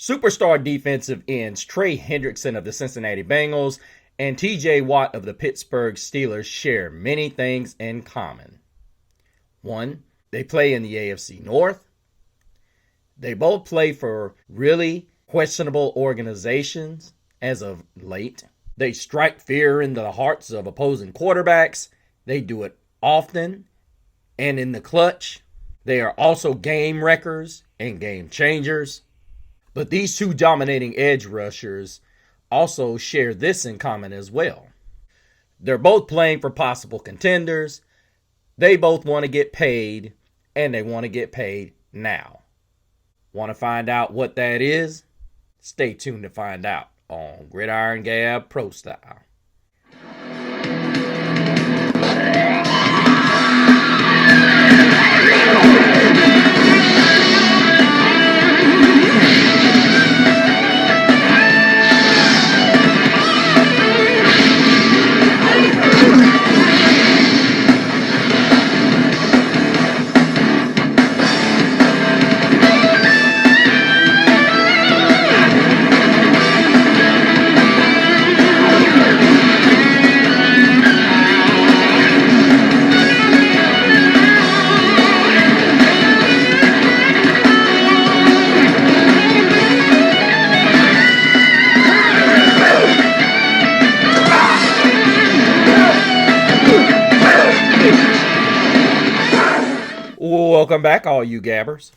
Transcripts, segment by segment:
Superstar defensive ends Trey Hendrickson of the Cincinnati Bengals and TJ Watt of the Pittsburgh Steelers share many things in common. One, they play in the AFC North. They both play for really questionable organizations as of late. They strike fear into the hearts of opposing quarterbacks. They do it often and in the clutch. They are also game wreckers and game changers. But these two dominating edge rushers also share this in common as well. They're both playing for possible contenders. They both want to get paid, and they want to get paid now. Want to find out what that is? Stay tuned to find out on Gridiron Gab Pro Style. Welcome back, all you gabbers.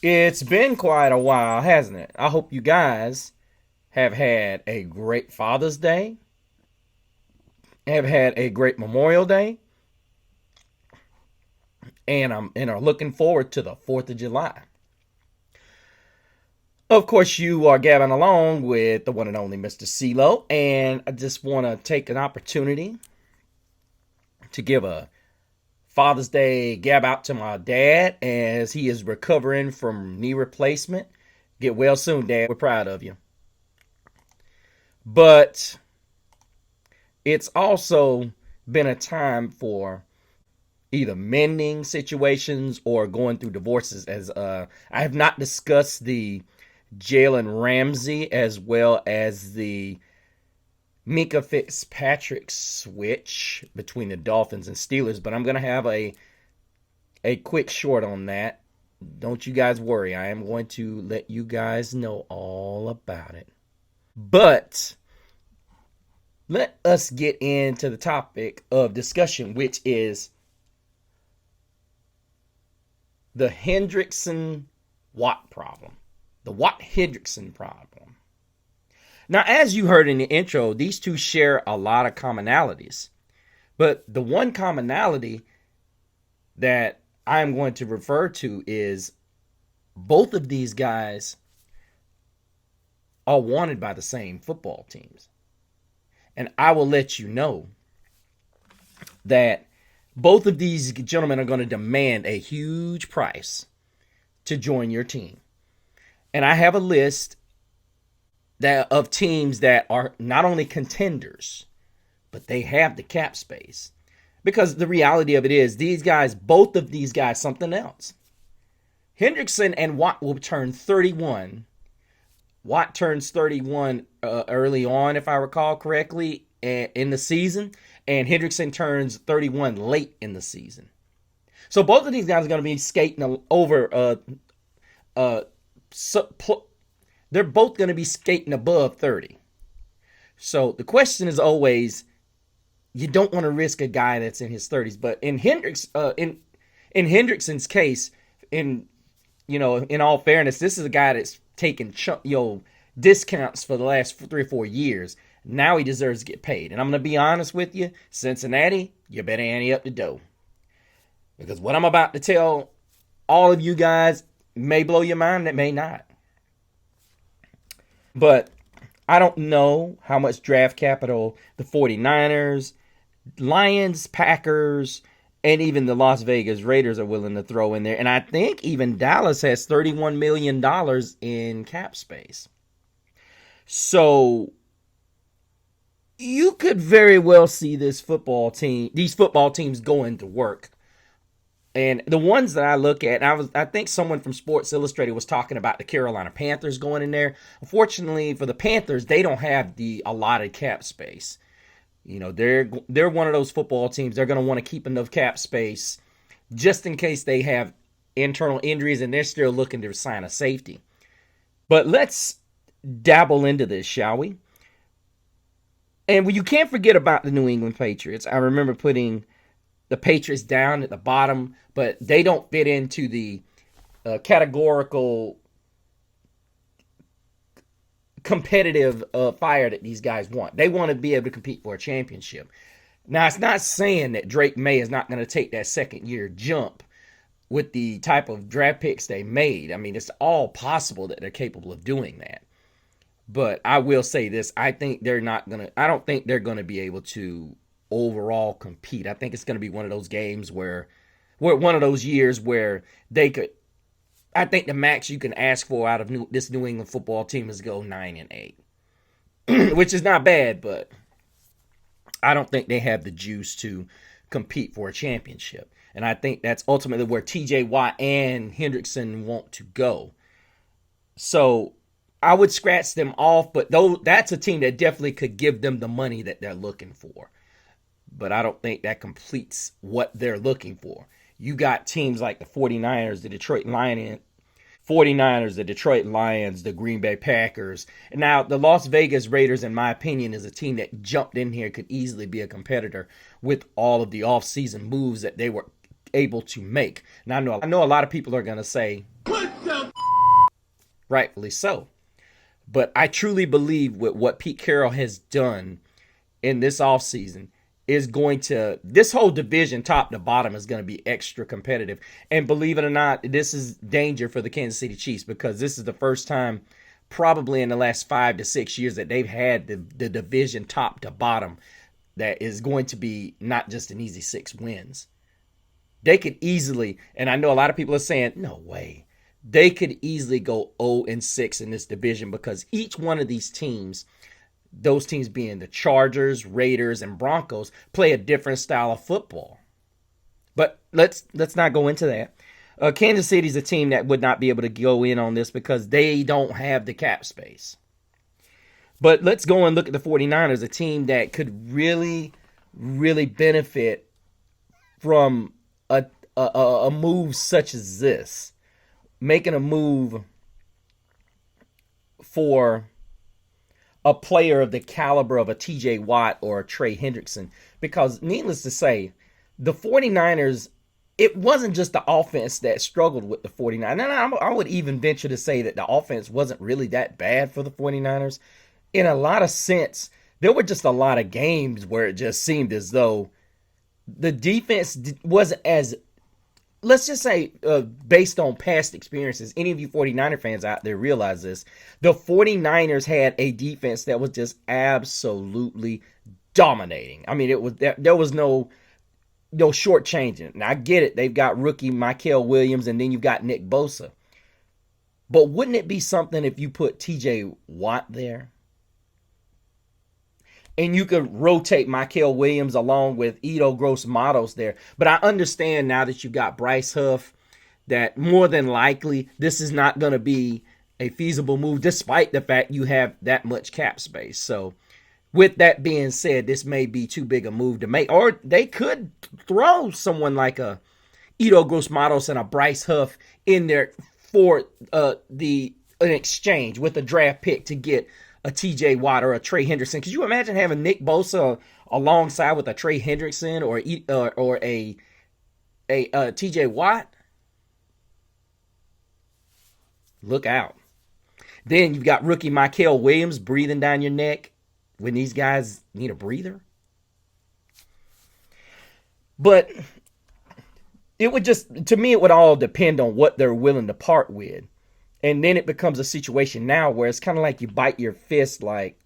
It's been quite a while, hasn't it? I hope you guys have had a great Father's Day, have had a great Memorial Day, and are looking forward to the 4th of July. Of course, you are gabbing along with the one and only Mr. CeeLo, and I just want to take an opportunity to give a Father's Day gab out to my dad as he is recovering from knee replacement. Get well soon, Dad. We're proud of you. But it's also been a time for either mending situations or going through divorces, as I have not discussed the Jalen Ramsey as well as the Mika Fitzpatrick switch between the Dolphins and Steelers, but I'm going to have a quick short on that. Don't you guys worry. I am going to let you guys know all about it. But let us get into the topic of discussion, which is the Hendrickson-Watt problem. The Watt-Hendrickson problem. Now, as you heard in the intro, these two share a lot of commonalities. But the one commonality that I'm going to refer to is both of these guys are wanted by the same football teams. And I will let you know that both of these gentlemen are going to demand a huge price to join your team. And I have a list of teams that are not only contenders, but they have the cap space. Because the reality of it is, both of these guys, something else. Hendrickson and Watt will turn 31. Watt turns 31 early on, if I recall correctly, in the season. And Hendrickson turns 31 late in the season. So both of these guys are going to be skating over they're both going to be skating above 30. So the question is always, you don't want to risk a guy that's in his 30s. But in Hendrickson's case, in all fairness, this is a guy that's taken discounts for the last 3 or 4 years. Now he deserves to get paid. And I'm going to be honest with you, Cincinnati, you better ante up the dough. Because what I'm about to tell all of you guys may blow your mind, it may not. But I don't know how much draft capital the 49ers, Lions, Packers, and even the Las Vegas Raiders are willing to throw in there. And I think even Dallas has $31 million in cap space. So you could very well see these football teams going to work And the ones that I look at, I think someone from Sports Illustrated was talking about the Carolina Panthers going in there. Unfortunately for the Panthers, they don't have the allotted cap space. You know, they're one of those football teams. They're going to want to keep enough cap space just in case they have internal injuries, and they're still looking to sign a safety. But let's dabble into this, shall we? And you can't forget about the New England Patriots. I remember putting the Patriots down at the bottom, but they don't fit into the categorical competitive fire that these guys want. They want to be able to compete for a championship. Now, it's not saying that Drake May is not going to take that second-year jump with the type of draft picks they made. I mean, it's all possible that they're capable of doing that. But I will say this, I don't think they're going to be able to overall compete. I think it's going to be one of those games where one of those years where they could, I think the max you can ask for out of this New England football team is to go 9-8, which is not bad, but I don't think they have the juice to compete for a championship. And I think that's ultimately where TJ Watt and Hendrickson want to go. So I would scratch them off, but that's a team that definitely could give them the money that they're looking for. But I don't think that completes what they're looking for. You got teams like the 49ers, the Detroit Lions, the Green Bay Packers. And now the Las Vegas Raiders, in my opinion, is a team that jumped in here, could easily be a competitor with all of the offseason moves that they were able to make. Now, I know a lot of people are going to say, rightfully so. But I truly believe with what Pete Carroll has done in this offseason, this whole division top to bottom is going to be extra competitive. And believe it or not, this is danger for the Kansas City Chiefs, because this is the first time probably in the last 5 to 6 years that they've had the division top to bottom that is going to be not just an easy 6 wins. They could easily, and I know a lot of people are saying, no way. They could easily go 0-6 in this division, because each one of these teams, those teams being the Chargers, Raiders, and Broncos, play a different style of football. But let's not go into that. Kansas City's a team that would not be able to go in on this because they don't have the cap space. But let's go and look at the 49ers, a team that could really, really benefit from a move such as this. Making a move for a player of the caliber of a TJ Watt or a Trey Hendrickson. Because needless to say, the 49ers, it wasn't just the offense that struggled with the 49ers. And I would even venture to say that the offense wasn't really that bad for the 49ers. In a lot of sense, there were just a lot of games where it just seemed as though the defense wasn't as, let's just say, based on past experiences, any of you 49er fans out there realize this, the 49ers had a defense that was just absolutely dominating. I mean, there was no shortchanging. Now, I get it. They've got rookie Mykel Williams, and then you've got Nick Bosa. But wouldn't it be something if you put TJ Watt there? And you could rotate Mykel Williams along with Edo Gross-Matos there. But I understand now that you've got Bryce Huff that more than likely this is not going to be a feasible move, despite the fact you have that much cap space. So with that being said, this may be too big a move to make. Or they could throw someone like a Edo Gross-Matos and a Bryce Huff in there for an exchange with a draft pick to get a TJ Watt or a Trey Hendrickson. Could you imagine having Nick Bosa alongside with a Trey Hendrickson or a TJ Watt? Look out. Then you've got rookie Mykel Williams breathing down your neck when these guys need a breather. But it would just, to me, it would all depend on what they're willing to part with. And then it becomes a situation now where it's kind of like you bite your fist like,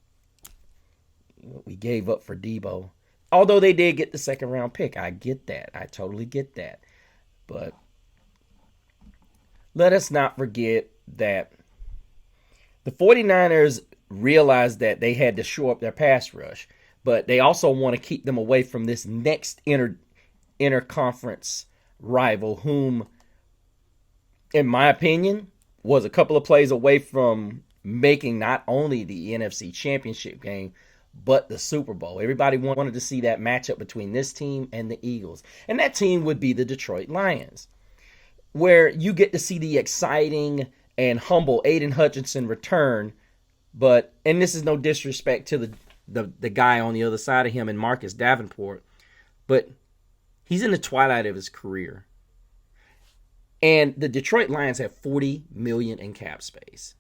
we gave up for Debo. Although they did get the second round pick. I get that. I totally get that. But let us not forget that the 49ers realized that they had to shore up their pass rush. But they also want to keep them away from this next interconference rival, whom, in my opinion, was a couple of plays away from making not only the NFC Championship game, but the Super Bowl. Everybody wanted to see that matchup between this team and the Eagles. And that team would be the Detroit Lions, where you get to see the exciting and humble Aiden Hutchinson return. But, and this is no disrespect to the guy on the other side of him and Marcus Davenport, but he's in the twilight of his career. And the Detroit Lions have $40 million in cap space.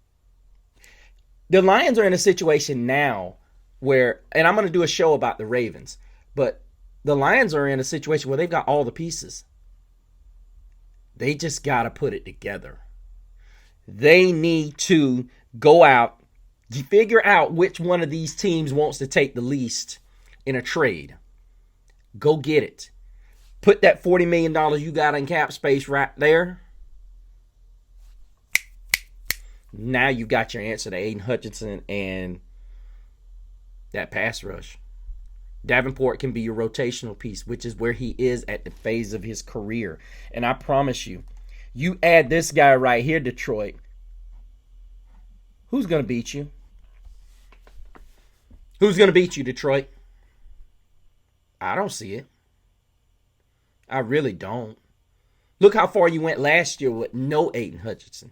The Lions are in a situation now where, and I'm going to do a show about the Ravens, but the Lions are in a situation where they've got all the pieces. They just got to put it together. They need to go out, figure out which one of these teams wants to take the least in a trade. Go get it. Put that $40 million you got in cap space right there. Now you got your answer to Aiden Hutchinson and that pass rush. Davenport can be your rotational piece, which is where he is at the phase of his career. And I promise you, you add this guy right here, Detroit, who's going to beat you? Who's going to beat you, Detroit? I don't see it. I really don't. Look how far you went last year with no Aiden Hutchinson.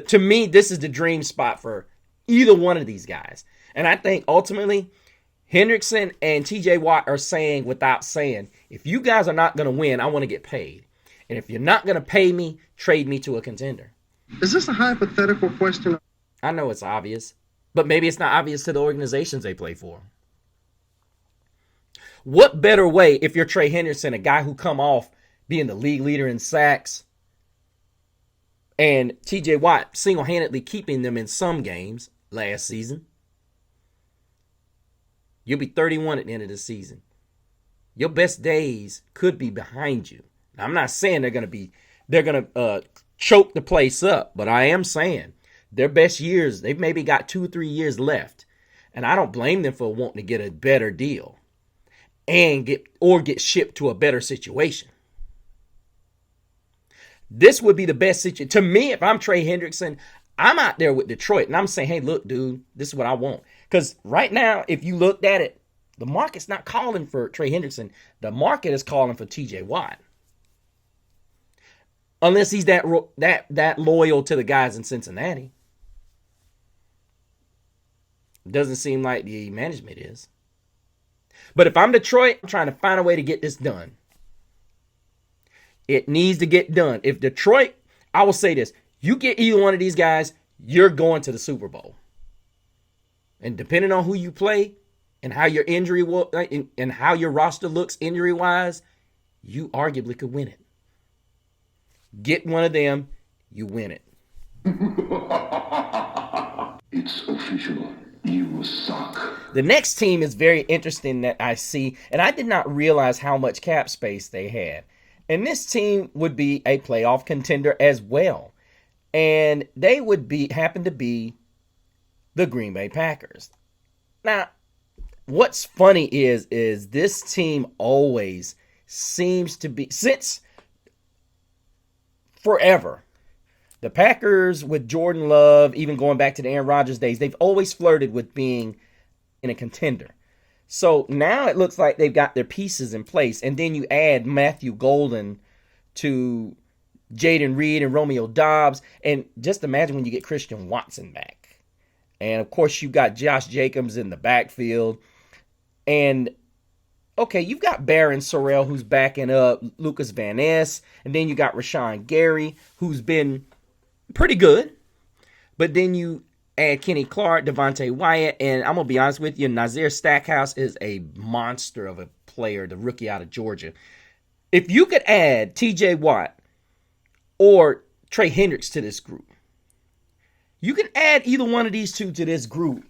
To me, this is the dream spot for either one of these guys. And I think ultimately, Hendrickson and TJ Watt are saying without saying, if you guys are not going to win, I want to get paid. And if you're not going to pay me, trade me to a contender. Is this a hypothetical question? I know it's obvious, but maybe it's not obvious to the organizations they play for. What better way, if you're Trey Hendrickson, a guy who come off being the league leader in sacks, and TJ Watt single-handedly keeping them in some games last season. You'll be 31 at the end of the season. Your best days could be behind you. Now, I'm not saying they're going to choke the place up, but I am saying their best years, they've maybe got 2 or 3 years left. And I don't blame them for wanting to get a better deal and get shipped to a better situation. This would be the best situation. To me, if I'm Trey Hendrickson, I'm out there with Detroit, and I'm saying, hey, look, dude, this is what I want. Because right now, if you looked at it, the market's not calling for Trey Hendrickson. The market is calling for TJ Watt. Unless he's that loyal to the guys in Cincinnati. Doesn't seem like the management is. But if I'm Detroit, I'm trying to find a way to get this done. It needs to get done. If Detroit, I will say this, you get either one of these guys, you're going to the Super Bowl. And depending on who you play and how your injury and how your roster looks injury-wise, you arguably could win it. Get one of them, you win it. It's official. You suck. The next team is very interesting that I see, and I did not realize how much cap space they had. And this team would be a playoff contender as well. And they would happen to be the Green Bay Packers. Now, what's funny is this team always seems to be, since forever, the Packers with Jordan Love, even going back to the Aaron Rodgers days, they've always flirted with being in a contender. So now it looks like they've got their pieces in place. And then you add Matthew Golden to Jaden Reed and Romeo Doubs. And just imagine when you get Christian Watson back. And, of course, you've got Josh Jacobs in the backfield. And, okay, you've got Barron Sorrell, who's backing up Lucas Van Ness. And then you got Rashawn Gary, who's been pretty good. But then you add Kenny Clark, Devontae Wyatt, and I'm going to be honest with you, Nazir Stackhouse is a monster of a player, the rookie out of Georgia. If you could add TJ Watt or Trey Hendricks to this group, you can add either one of these two to this group.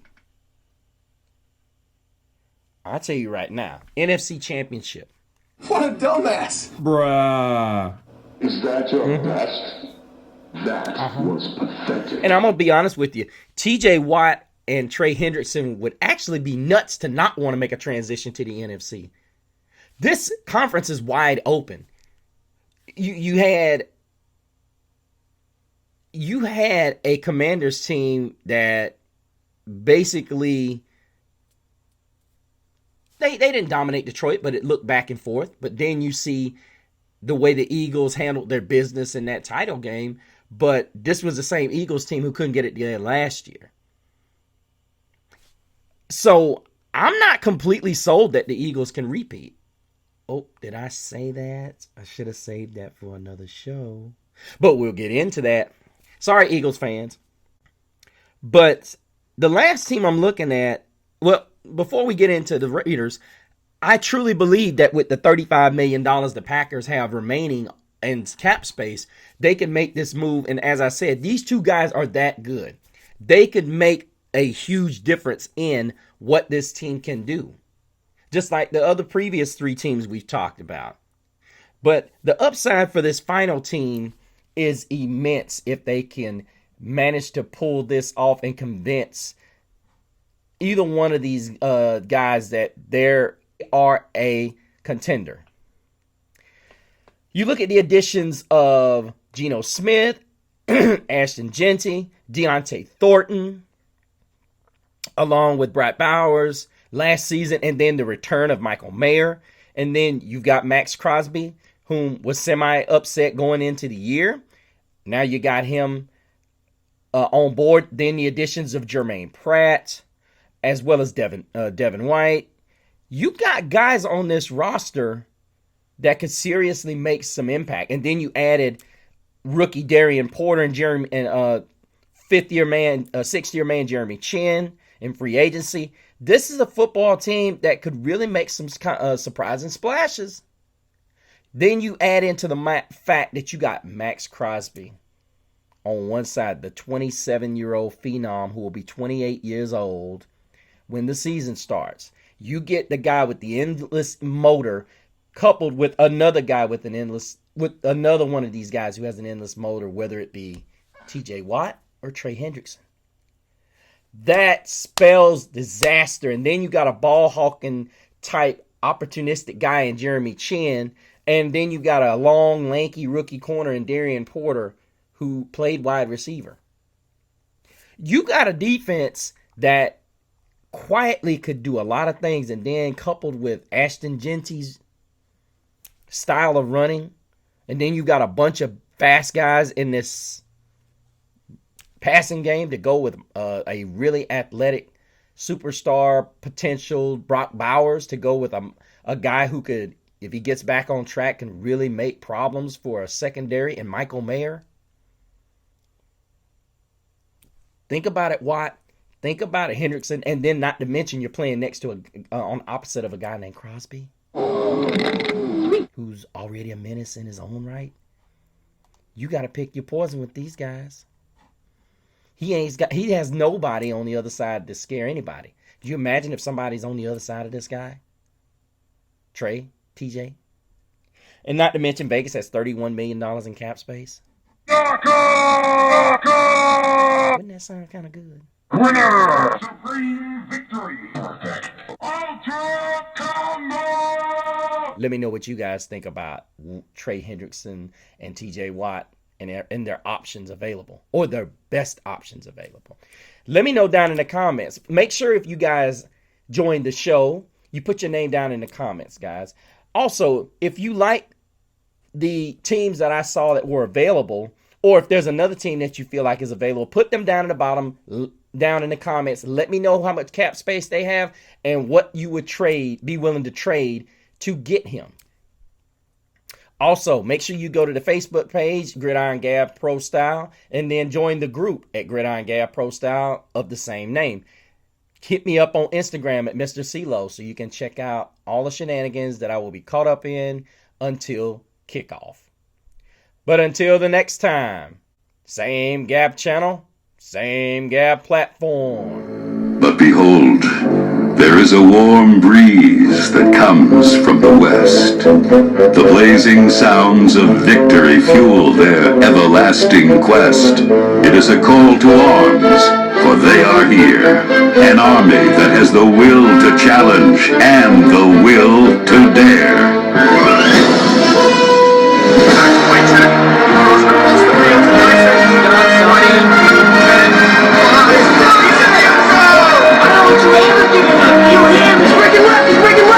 I'll tell you right now, NFC Championship. What a dumbass. Bruh. Is that your best? That was pathetic. And I'm going to be honest with you. TJ Watt and Trey Hendrickson would actually be nuts to not want to make a transition to the NFC. This conference is wide open. You had a Commanders team that basically they didn't dominate Detroit, but it looked back and forth. But then you see the way the Eagles handled their business in that title game. But this was the same Eagles team who couldn't get it together last year. So I'm not completely sold that the Eagles can repeat. Oh, did I say that? I should have saved that for another show. But we'll get into that. Sorry, Eagles fans. But the last team I'm looking at, well, before we get into the Raiders, I truly believe that with the $35 million the Packers have remaining in cap space, they can make this move. And as I said, these two guys are that good. They could make a huge difference in what this team can do. Just like the other previous three teams we've talked about. But the upside for this final team is immense if they can manage to pull this off and convince either one of these guys that they are a contender. You look at the additions of Geno Smith, Ashton Genty, Deontay Thornton, along with Brad Bowers last season, and then the return of Michael Mayer. And then you've got Max Crosby, whom was semi-upset going into the year. Now you got him on board. Then the additions of Jermaine Pratt, as well as Devin White. You got guys on this roster that could seriously make some impact. And then you added rookie Darian Porter and sixth-year man Jeremy Chin in free agency. This is a football team that could really make some surprising splashes. Then you add into the fact that you got Max Crosby on one side, the 27-year-old phenom who will be 28 years old when the season starts. You get the guy with the endless motor coupled with another guy with another one of these guys who has an endless motor, whether it be TJ Watt or Trey Hendrickson. That spells disaster. And then you got a ball hawking type opportunistic guy in Jeremy Chin. And then you got a long, lanky rookie corner in Darian Porter who played wide receiver. You got a defense that quietly could do a lot of things. And then coupled with Ashton Genty's style of running. And then you got a bunch of fast guys in this passing game to go with a really athletic superstar potential Brock Bowers to go with a guy who could, if he gets back on track, can really make problems for a secondary and Michael Mayer. Think about it, Watt. Think about it, Hendrickson. And then not to mention you're playing next to on opposite of a guy named Crosby, who's already a menace in his own right. You got to pick your poison with these guys. He has nobody on the other side to scare anybody. Do you imagine if somebody's on the other side of this guy? Trey, TJ. And not to mention Vegas has $31 million in cap space. Wouldn't that sound kind of good? Winner! Supreme victory! Perfect. Ultra combo! Let me know what you guys think about Trey Hendrickson and TJ Watt and their options available, or their best options available. Let me know down in the comments. Make sure if you guys joined the show, you put your name down in the comments, guys. Also, if you like the teams that I saw that were available, or if there's another team that you feel like is available, put them down at the bottom, down in the comments. Let me know how much cap space they have and what you would be willing to trade to get him. Also, make sure you go to the Facebook page, Gridiron Gab Pro Style, and then join the group at Gridiron Gab Pro Style of the same name. Hit me up on Instagram at Mr. CeeLo so you can check out all the shenanigans that I will be caught up in until kickoff. But until the next time, same Gab channel, same Gab platform. But behold, there is a warm breeze that comes from the west. The blazing sounds of victory fuel their everlasting quest. It is a call to arms For they are here, an army that has the will to challenge and the will to dare. He's breaking left, he's breaking left!